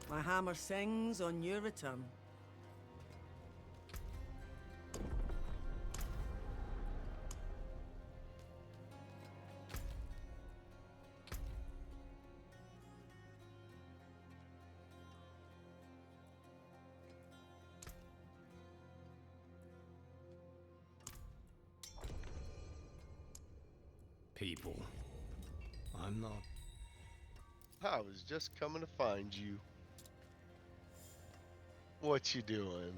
My hammer sings on your return. People. I'm not. I was just coming to find you. What you doing?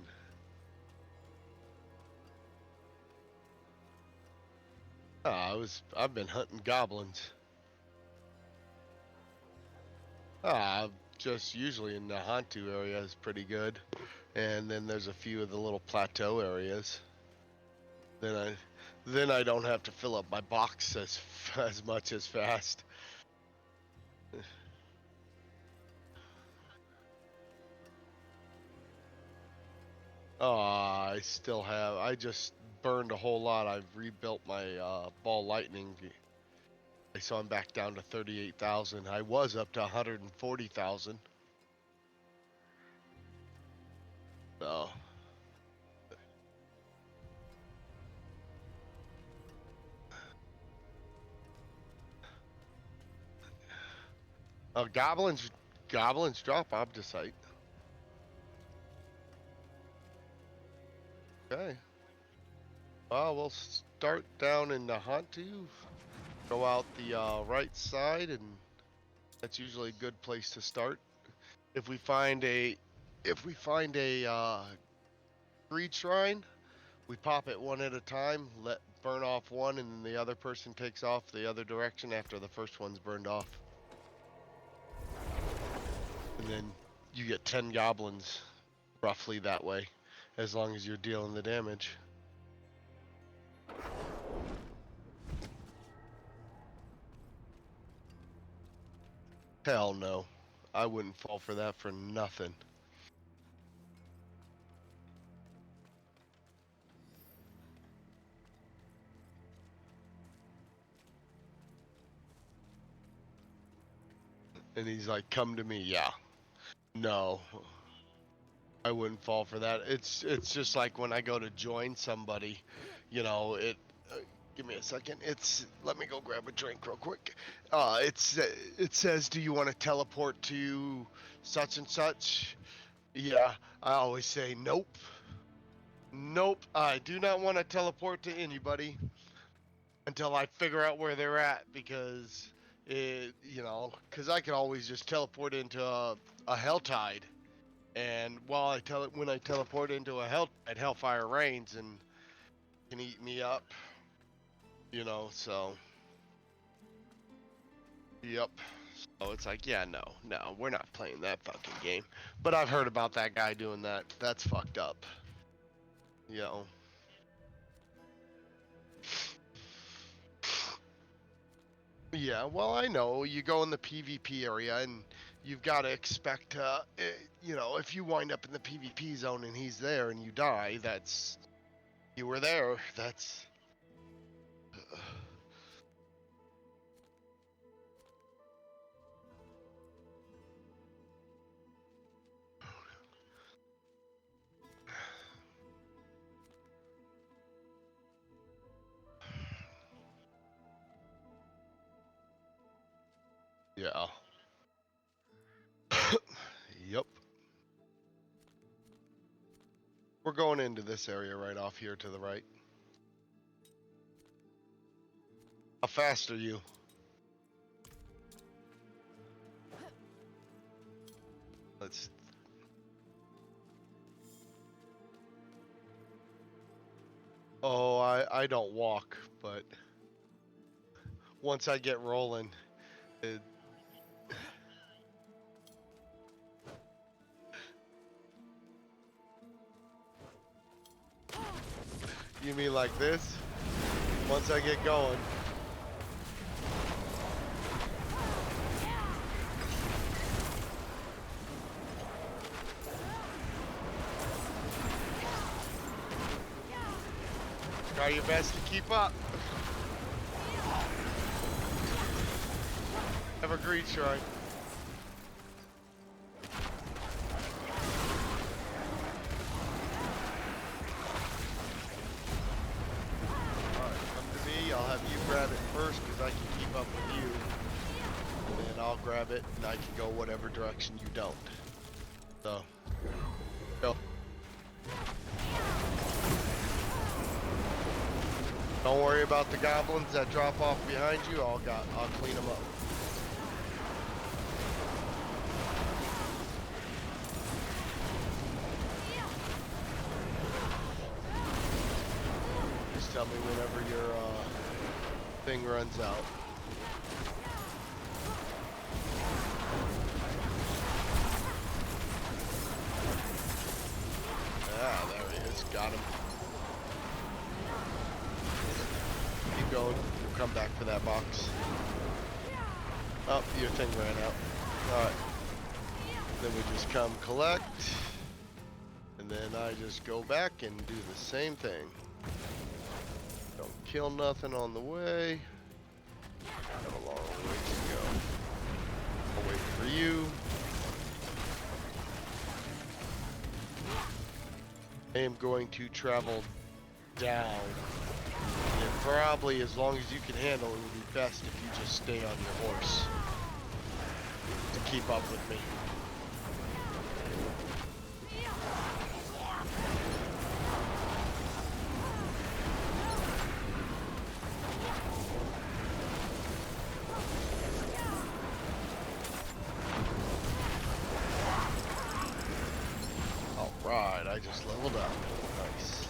I've been hunting goblins. Just usually in the Hantu area is pretty good. And then there's a few of the little plateau areas. Then I don't have to fill up my box as much as fast. I still have. I just burned a whole lot. I've rebuilt my ball lightning, so I'm back down to 38,000. I was up to 140,000. So. Goblins drop Obdicite. Okay. Well, we'll start down in the Hantu. Go out the right side, and that's usually a good place to start. If we find a greed shrine, we pop it one at a time. Burn off one, and then the other person takes off the other direction after the first one's burned off. And then you get 10 goblins roughly that way, as long as you're dealing the damage. Hell no. I wouldn't fall for that for nothing. And he's like, come to me. Yeah. No. I wouldn't fall for that. It's just like when I go to join somebody, you know, give me a second. Let me go grab a drink real quick. It says, do you want to teleport to such and such? Yeah, I always say nope. Nope, I do not want to teleport to anybody until I figure out where they're at, because because I can always just teleport into a Helltide. And when I teleport into a Helltide, Hellfire rains and can eat me up. So. Yep. So it's like, yeah, no, we're not playing that fucking game. But I've heard about that guy doing that. That's fucked up. Yeah, well, I know. You go in the PvP area and you've got to expect, you know, if you wind up in the PvP zone and he's there and you die, that's, you were there. That's. Yeah. Yep. We're going into this area right off here to the right. How fast are you? Let's. Oh, I don't walk, but once I get rolling, it. You mean like this? Once I get going. Try your best to keep up. Have a great shrine. I'll have you grab it first because I can keep up with you. And then I'll grab it and I can go whatever direction you don't. So, go. Don't worry about the goblins that drop off behind you. I'll clean them up. Just tell me whenever your thing runs out. Ah, there he is. Got him. Keep going. We'll come back for that box. Oh, your thing ran out. Alright. Then we just come collect. And then I just go back and do the same thing. Don't kill nothing on the way. Got a long way to go. I'll wait for you. I am going to travel down. And probably as long as you can handle it, would be best if you just stay on your horse to keep up with me. Alright, I just leveled up. Nice.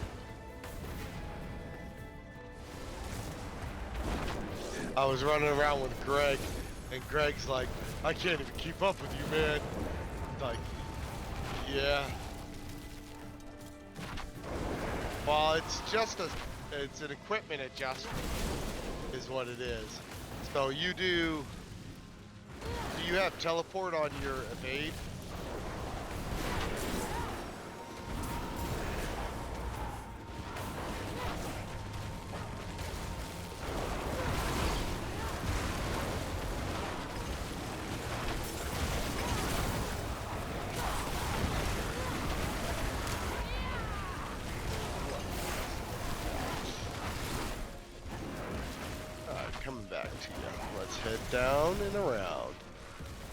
I was running around with Greg, and Greg's like, I can't even keep up with you, man. Like, yeah. Well, it's just it's an equipment adjustment, is what it is. So you do you have teleport on your evade? Coming back to you. Let's head down and around.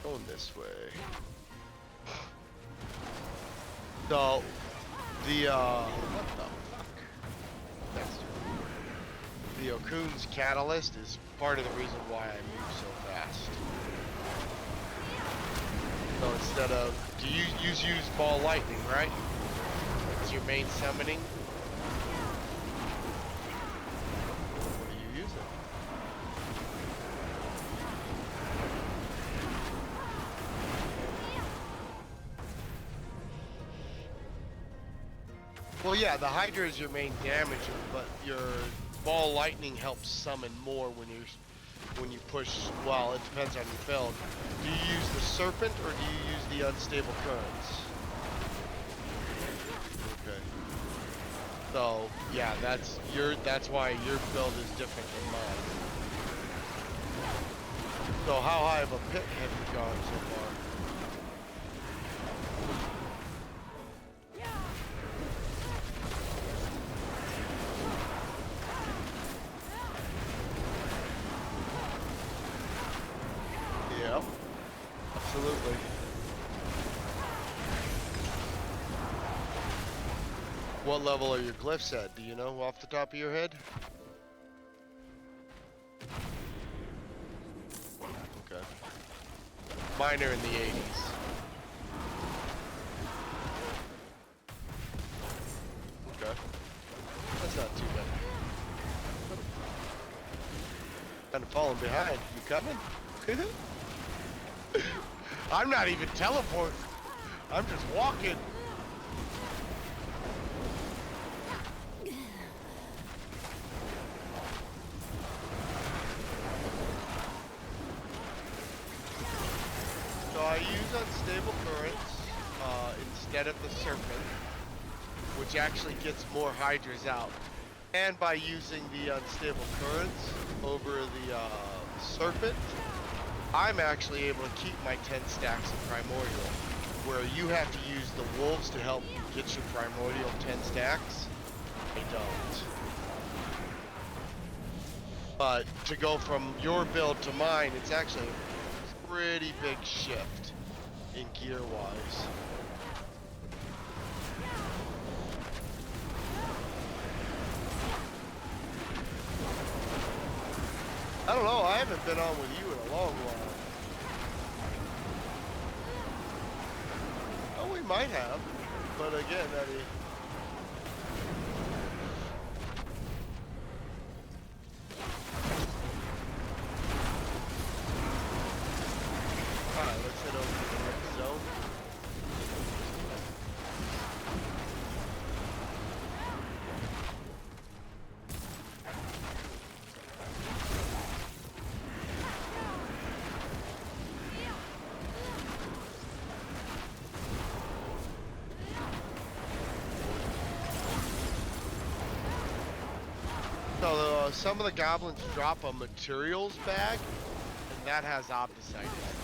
Going this way. So, the, what the fuck? The Okun's catalyst is part of the reason why I move so fast. So instead of, do you use ball lightning, right? It's your main summoning. What do you use it? Well, yeah, the Hydra is your main damager, but your ball lightning helps summon more when you're when you push. Well, it depends on your build. Do you use the serpent or do you use the unstable currents? Okay. So yeah, that's why your build is different than mine. So how high of a pit have you gone so far? Yep, absolutely. What level are your glyphs at? Do you know off the top of your head? Okay. Mine are in the 80s. Okay. That's not too bad. Kind of falling behind. You coming? I'm not even teleporting. I'm just walking. So I use unstable currents instead of the serpent, which actually gets more hydras out. And by using the unstable currents over the serpent, I'm actually able to keep my 10 stacks of primordial, where you have to use the wolves to help you get your primordial 10 stacks. I don't. But to go from your build to mine, it's actually a pretty big shift in gear-wise. I don't know, I haven't been on with you in a long while. Oh, we might have, but again, I mean... Alright, let's head over to the next zone. So some of the goblins drop a materials bag, and that has opticite in it.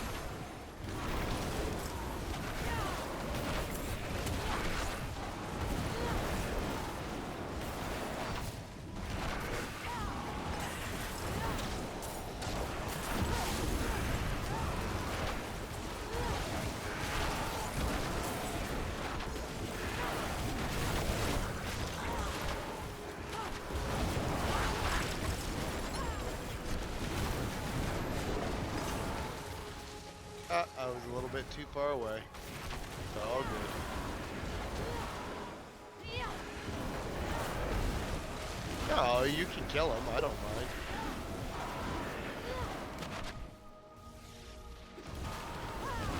I was a little bit too far away. It's all good. No, you can kill him. I don't mind.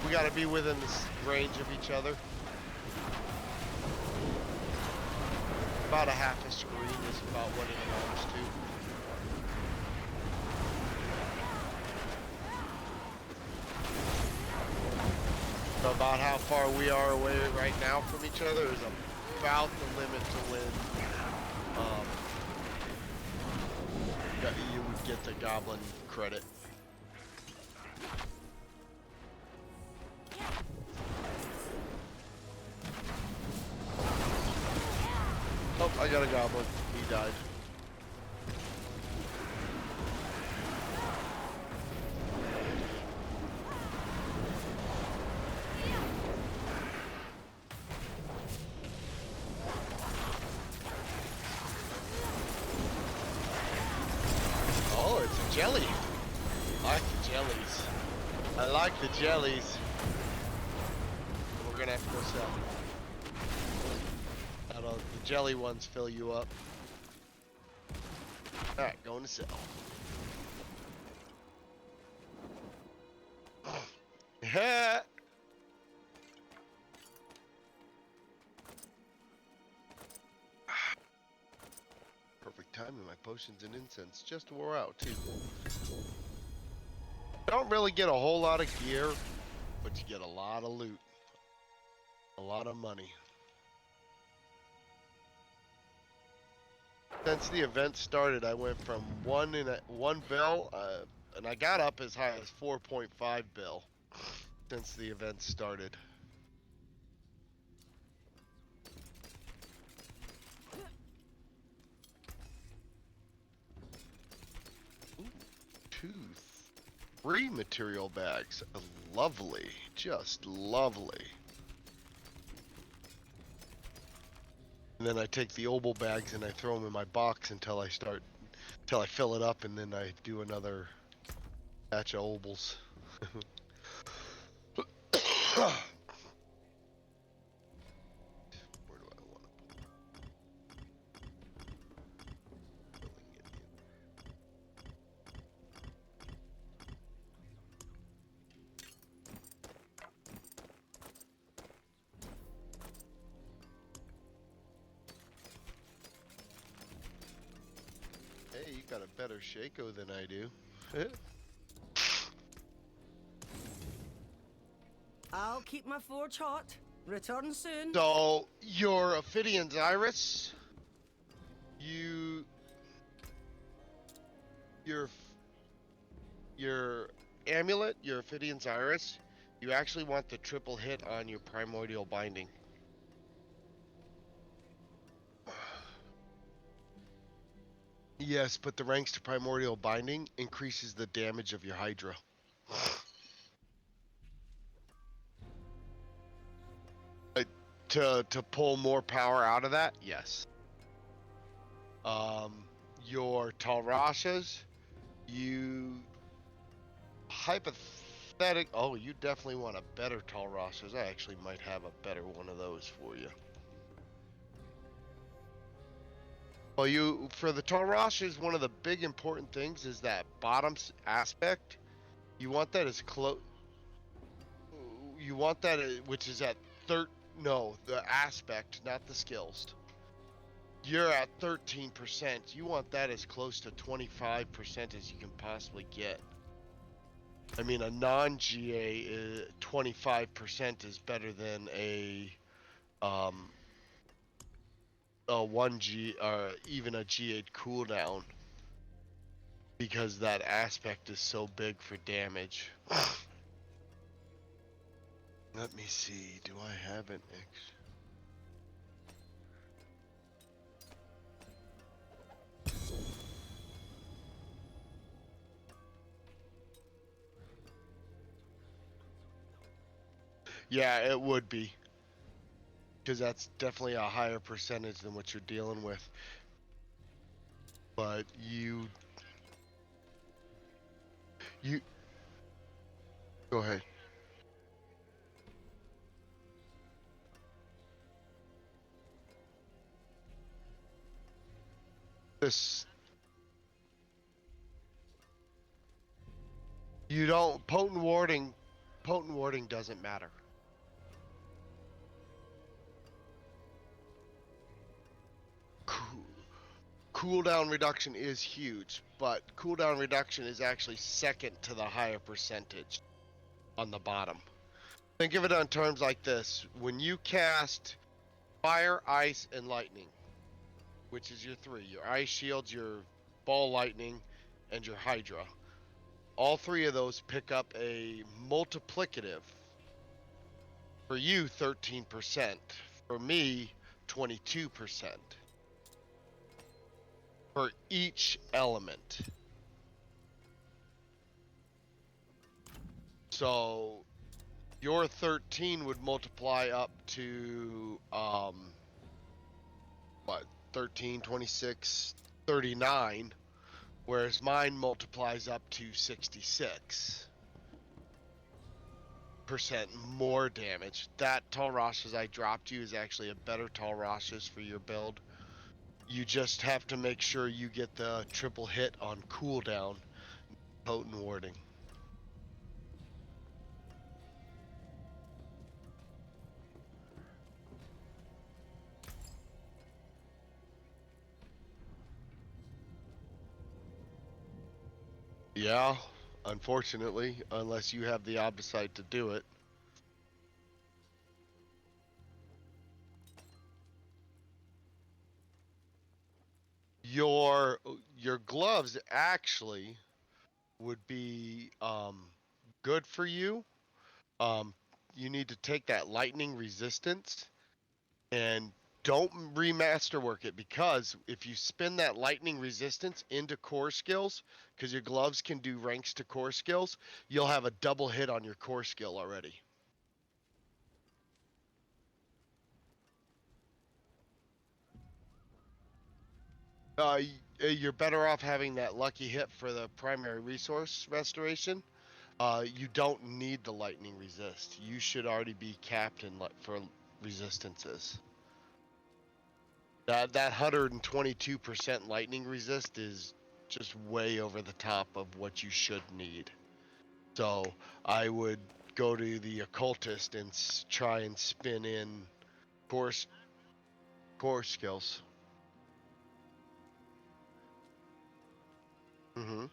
We gotta be within the range of each other. About a half a screen is about what it amounts to. So about how far we are away right now from each other is about the limit to when you would get the goblin credit. Oh, I got a goblin. He died. Oh, it's a jelly. I like the jellies. I like the jellies. We're gonna have to go sell. The jelly ones fill you up. Alright, going to sell. Yeah. Perfect timing. My potions and incense just wore out too. Don't really get a whole lot of gear, but you get a lot of loot. A lot of money. Since the event started, I went from one bill, and I got up as high as 4.5 bill since the event started. Ooh, 3 material bags. Lovely, just lovely. And then I take the oval bags and I throw them in my box until I fill it up, and then I do another batch of ovals. Where do I want to? Hey, you got a better Shaco than I do. I'll keep my forge hot. Return soon. So, your Ophidian's Iris, your amulet, your Ophidian's Iris, you actually want the triple hit on your primordial binding. Yes, but the ranks to primordial binding increases the damage of your Hydra. To pull more power out of that, yes. Your Talrashas, you hypothetic. Oh, you definitely want a better Talrashas. I actually might have a better one of those for you. Well, for the Talrashas, one of the big important things is that bottom aspect. You want that as close. You want that, which is at No, the aspect, not the skills. You're at 13%. You want that as close to 25% as you can possibly get. I mean, a non-GA 25% is better than a 1G or even a G8 cooldown, because that aspect is so big for damage. Let me see. Do I have an X? Yeah, it would be. Because that's definitely a higher percentage than what you're dealing with. But you go ahead. This you don't potent warding doesn't matter. Cooldown reduction is huge, but cooldown reduction is actually second to the higher percentage on the bottom. Think of it on terms like this. When you cast fire, ice, and lightning, which is your 3, your ice shields, your ball lightning, and your Hydra, all 3 of those pick up a multiplicative. For you, 13%. For me, 22%. For each element. So your 13 would multiply up to what, 13, 26, 39, whereas mine multiplies up to 66% more damage. That Talrashas I dropped you is actually a better Talrashas for your build. You just have to make sure you get the triple hit on cooldown, potent warding. Yeah, unfortunately, unless you have the Abysite to do it. Your your gloves actually would be good for you. Um, you need to take that lightning resistance and don't remasterwork it, because if you spin that lightning resistance into core skills, because your gloves can do ranks to core skills, you'll have a double hit on your core skill already. You're better off having that lucky hit for the primary resource restoration. You don't need the lightning resist. You should already be capped in for resistances. That 122% lightning resist is just way over the top of what you should need. So I would go to the occultist and try and spin in core core skills. Mm-hmm.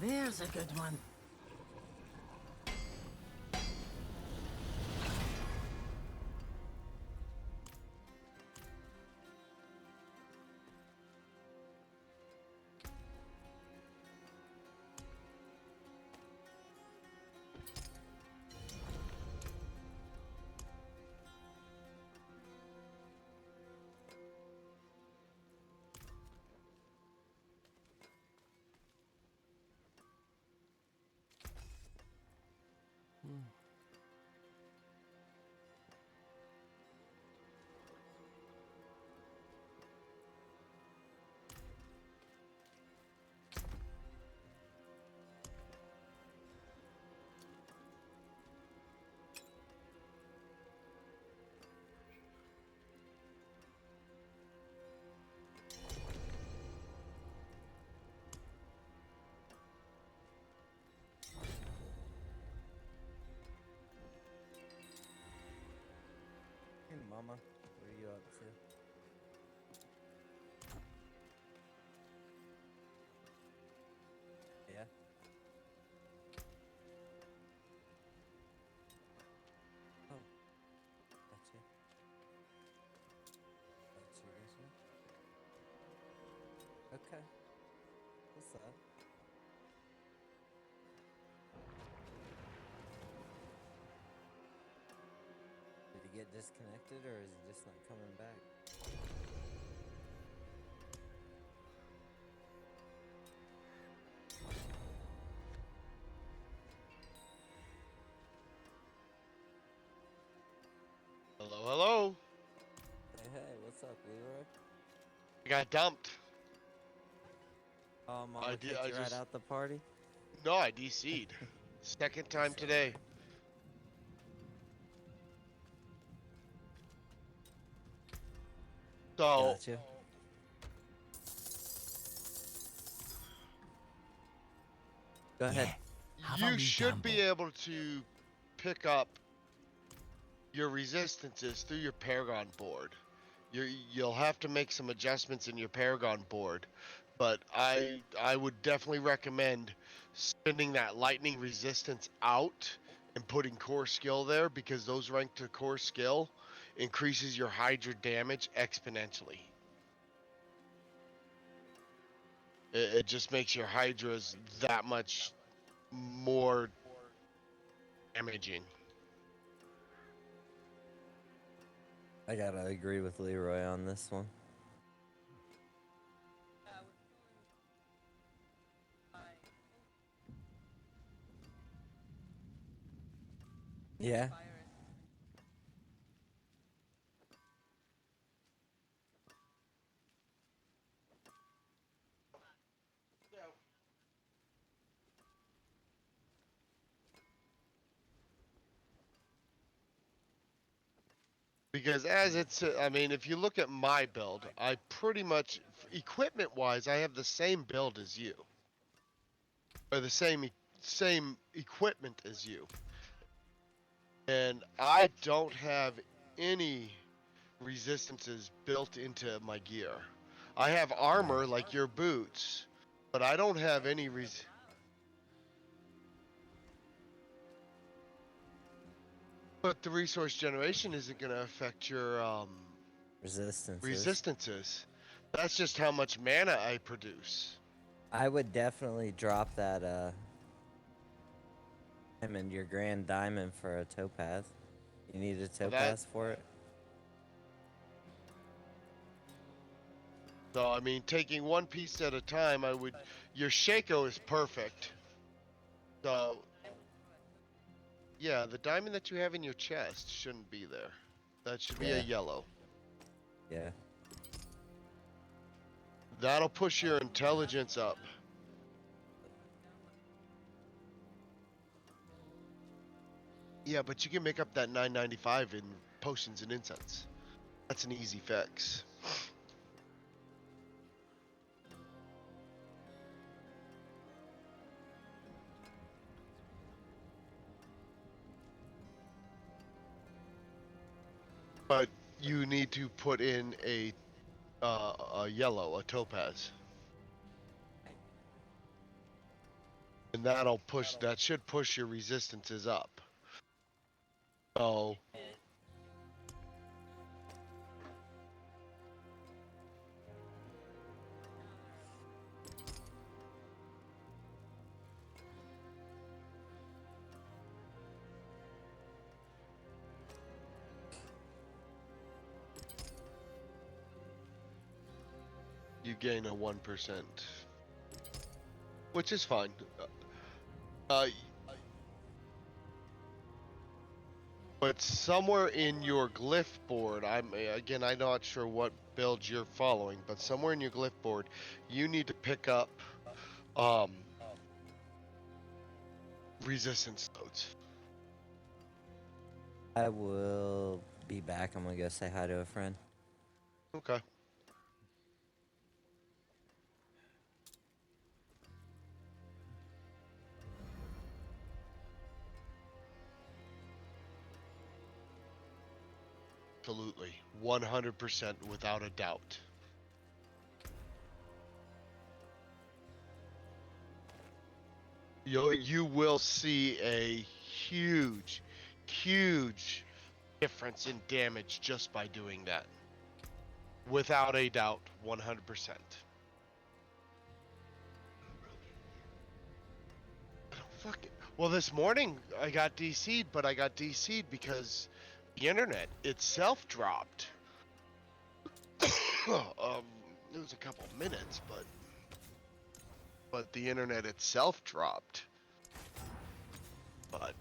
There's a good one. Hey, Mama, what are you up to? Yeah? Oh, gotcha. Gotcha. Okay, what's up? Did he get disconnected or is he just not coming back? Hello, hello. Hey, what's up, Leroy? I got dumped. Oh, Mama kicked I you right just out the party? no, I DC'd. Second time today. So Gotcha. Go ahead. you should be able to pick up your resistances through your Paragon board. You'll have to make some adjustments in your Paragon board, but I would definitely recommend spinning that lightning resistance out and putting core skill there, because those ranked to core skill increases your Hydra damage exponentially. It just makes your Hydras that much more damaging. I gotta agree with Leroy on this one. Yeah. Because as it's, I mean, if you look at my build, I pretty much, equipment-wise, I have the same build as you, or the same equipment as you, and I don't have any resistances built into my gear. I have armor like your boots, but I don't have any But the resource generation isn't going to affect your resistances. That's just how much mana I produce. I would definitely drop that diamond, your grand diamond, for a topaz. You need a topaz for it? So, I mean, taking one piece at a time, your Shaco is perfect. So, yeah, the diamond that you have in your chest shouldn't be there. That should be a yellow. Yeah. That'll push your intelligence up. Yeah, but you can make up that 995 in potions and incense. That's an easy fix. But you need to put in a yellow, a topaz. And that should push your resistances up. So you gain a 1%, which is fine. But somewhere in your glyph board, I'm not sure what build you're following, but somewhere in your glyph board, you need to pick up resistance nodes. I will be back. I'm gonna go say hi to a friend. Okay. Absolutely. 100% without a doubt. You will see a huge difference in damage just by doing that. Without a doubt, 100%. Well, this morning I got DC'd, but I got DC'd because the internet itself dropped. It was a couple minutes, but the internet itself dropped. But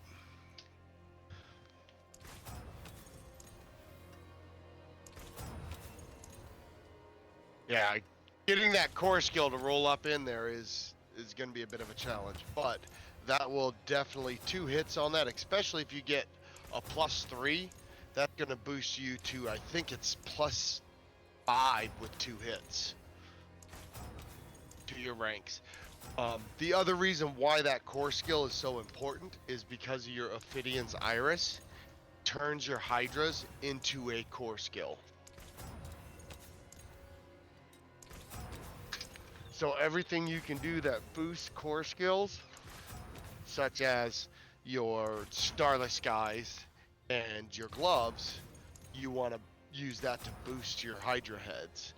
yeah, getting that core skill to roll up in there is going to be a bit of a challenge, but that will definitely 2 hits on that, especially if you get a +3. That's going to boost you to, I think it's +5 with 2 hits to your ranks. The other reason why that core skill is so important is because of your Ophidian's Iris turns your Hydras into a core skill. So everything you can do that boosts core skills, such as your Starless Skies and your gloves, you want to use that to boost your Hydra heads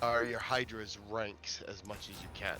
or your Hydra's ranks as much as you can.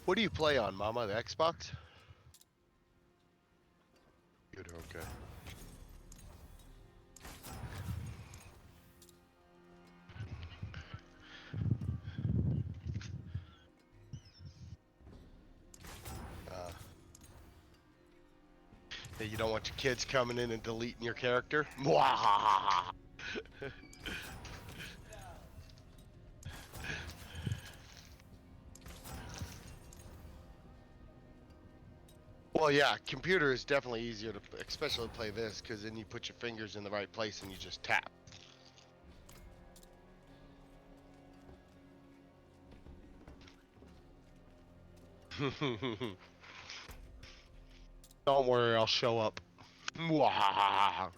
What do you play on, Mama? The Xbox? Good, okay. Yeah, you don't want your kids coming in and deleting your character? Mwahaha! Well, yeah, computer is definitely easier to, especially play this, because then you put your fingers in the right place and you just tap. Don't worry, I'll show up. Mwahaha!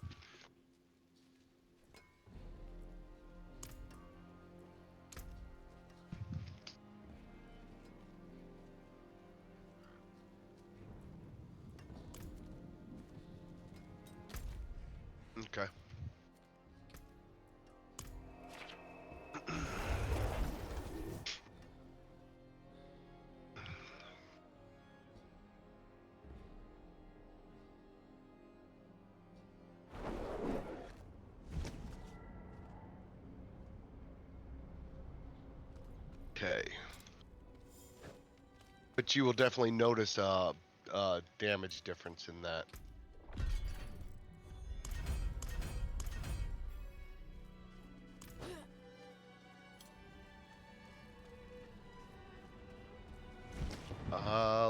Okay. Okay. But you will definitely notice a damage difference in that.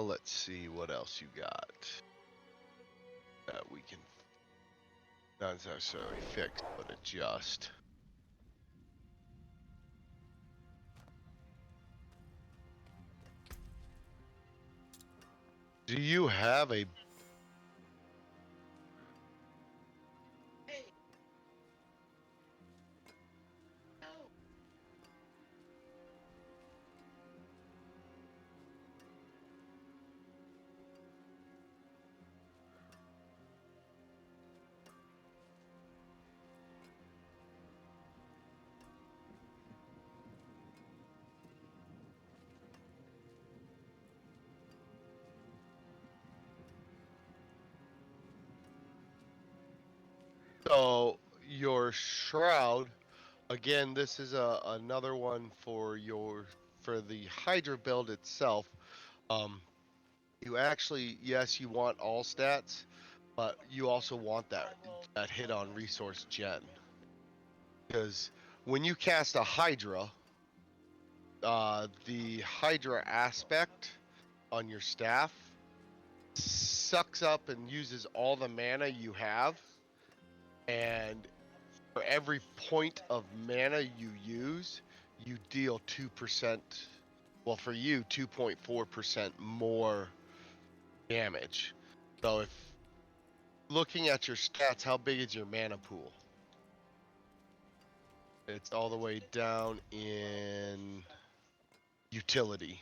Let's see what else you got that we can not necessarily fix, but adjust. Do you have a so your shroud? Again, this is another one for the Hydra build itself. Um, you actually, yes, you want all stats, but you also want that hit on resource gen, because when you cast a Hydra, the Hydra aspect on your staff sucks up and uses all the mana you have, and for every point of mana you use, you deal 2%. Well, for you, 2.4% more damage. So if looking at your stats, how big is your mana pool? It's all the way down in utility.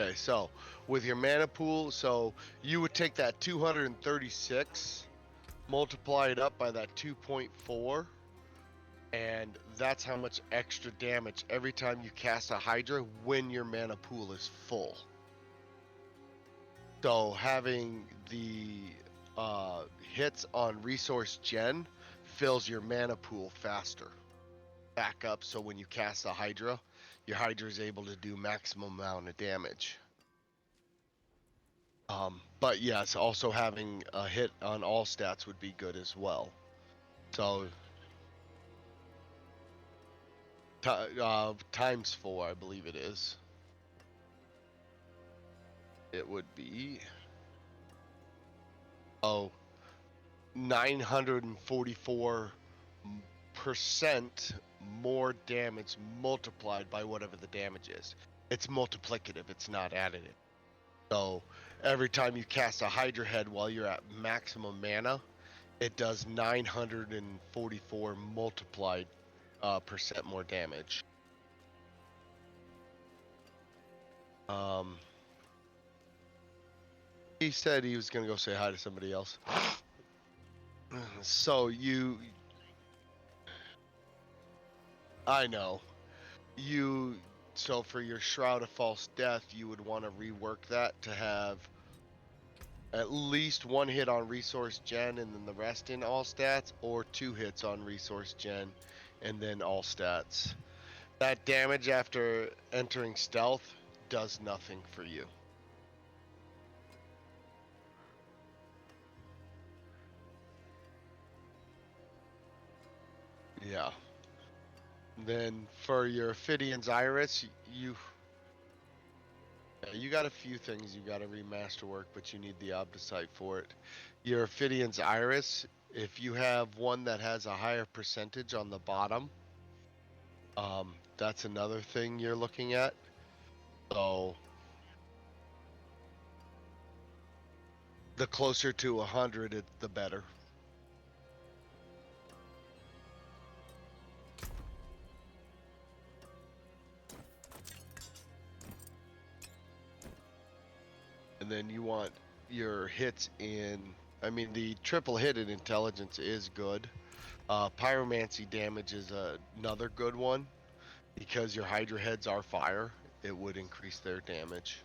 Okay, so with your mana pool, so you would take that 236, multiply it up by that 2.4, and that's how much extra damage every time you cast a Hydra when your mana pool is full. So having the hits on resource gen fills your mana pool faster back up, so when you cast a Hydra, your Hydra is able to do maximum amount of damage. But yes, also having a hit on all stats would be good as well. So times 4, I believe it is. It would be 944% more damage multiplied by whatever the damage is. It's multiplicative, it's not additive. So every time you cast a Hydra head while you're at maximum mana, it does 944 multiplied percent more damage. He said he was gonna go say hi to somebody else. So I know. So for your Shroud of False Death, you would want to rework that to have at least 1 hit on Resource Gen and then the rest in all stats, or 2 hits on Resource Gen and then all stats. That damage after entering stealth does nothing for you. Yeah. Then for your Ophidian's Iris, you got a few things you got to remaster work, but you need the Obdicite for it. Your Ophidian's Iris, if you have one that has a higher percentage on the bottom, that's another thing you're looking at. So the closer to 100, the better. And then you want your hits in, I mean, the triple hit in intelligence is good. Pyromancy damage is another good one, because your Hydra heads are fire. It would increase their damage.